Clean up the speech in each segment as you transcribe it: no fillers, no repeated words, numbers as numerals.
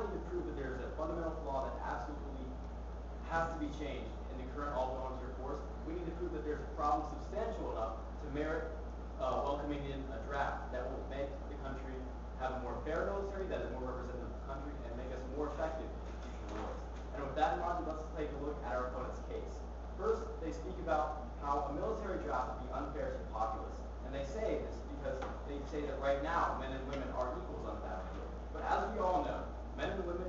not need to prove that there's a fundamental flaw that absolutely has to be changed in the current all-volunteer force. We need to prove that there's a problem substantial enough to merit welcoming in a draft that will make the country have a more fair military, that is more representative of the country, and make us more effective in future wars. And with that in mind, let's take a look at our opponent's case. First, they speak about how a military draft would be unfair to the populace. And they say this because they say that right now, men and women are equals on the battlefield. But as we all know, men and women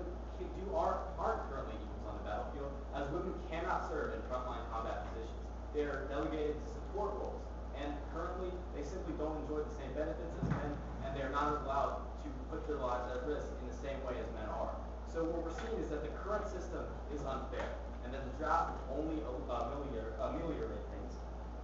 aren't currently equals on the battlefield, as women cannot serve in frontline combat positions. They are delegated to support roles. And currently, they simply don't enjoy the same benefits as men, and they are not allowed to put their lives at risk in the same way as men are. So what we're seeing is that the current system is unfair, and that the draft will only ameliorate things.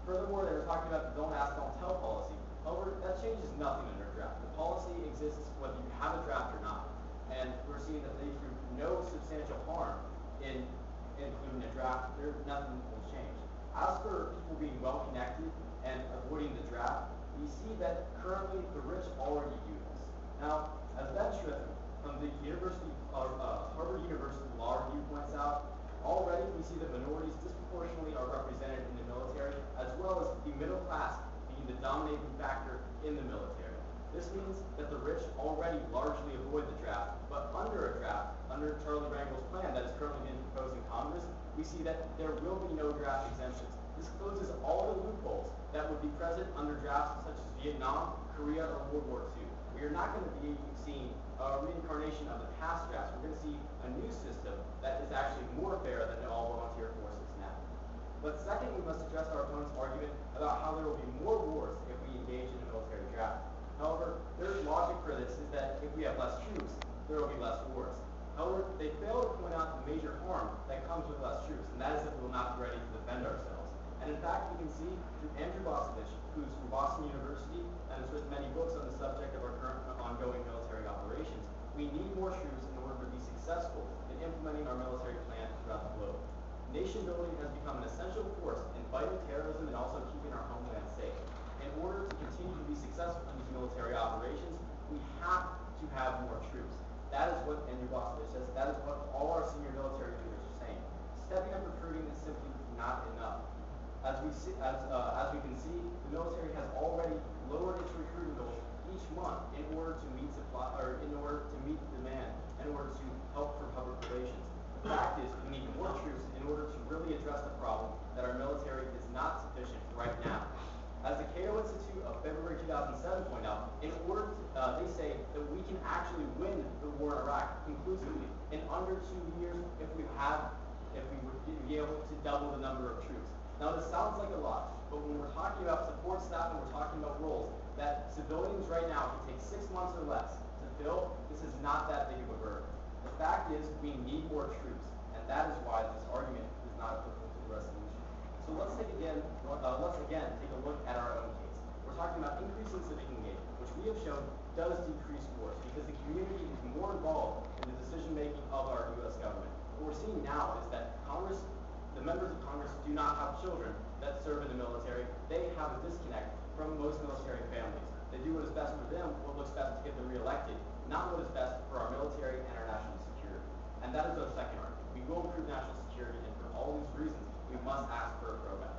Furthermore, they were talking about the don't ask, don't tell policy. However, that changes nothing under a draft. The policy exists whether you have a draft or not. And we're seeing that they prove no substantial harm in including a draft. Nothing will change. As for people being well-connected and avoiding the draft, we see that currently the rich already do this. Now, as Ben Schriffen from the Harvard University Law Review points out, already we see that minorities disproportionately are represented in the military, as well as the middle class being the dominating factor in the military. This means that the rich already largely avoid the draft, but under a draft, under Charlie Rangel's plan that is currently being proposed in Congress, we see that there will be no draft exemptions. This closes all the loopholes that would be present under drafts such as Vietnam, Korea, or World War II. We are not going to be seeing a reincarnation of the past drafts. We're going to see a new system that is actually more fair than the all-volunteer forces now. But second, we must address our opponent's argument about how there will be more wars if we engage in a military draft. However, their logic for this is that if we have less troops, there will be less wars. However, they fail to point out the major harm that comes with less troops, and that is that we will not be ready to defend ourselves. And in fact, we can see through Andrew Bosovich, who's from Boston University and has written many books on the subject of our current ongoing military operations, we need more troops in order to be successful in implementing our military plan throughout the globe. Nation building has become an essential force in fighting terrorism and also keeping our homeland safe. In order to continue to be successful in these military operations, we have to have more troops. That is what Andrew Bosovich says. That is what all our senior military leaders are saying. Stepping up recruiting is simply not enough. As we can see, the military has already lowered its recruiting goals each month in order to meet demand, in order to help for public relations. The fact is, we need more troops in order to really address the problem that our military is not sufficient right now. As the Cato Institute of February 2007 pointed out, they say that we can actually win the war in Iraq conclusively in under 2 years if we would be able to double the number of troops. Now, this sounds like a lot, but when we're talking about support staff and we're talking about roles that civilians right now can take 6 months or less to fill, this is not that big of a burden. The fact is, we need more troops, and that is why this argument is not applicable to the resolution. So let's again take a look at our own case. We're talking about increasing civic engagement, which we have shown does decrease wars because the community is more involved in the decision-making of our U.S. government. What we're seeing now is that the members of Congress do not have children that serve in the military. They have a disconnect from most military families. They do what is best for them, what looks best to get them reelected, not what is best for our military and our national security. And that is our second argument. We will improve national security, and for all these reasons, we must ask for a pro-gun.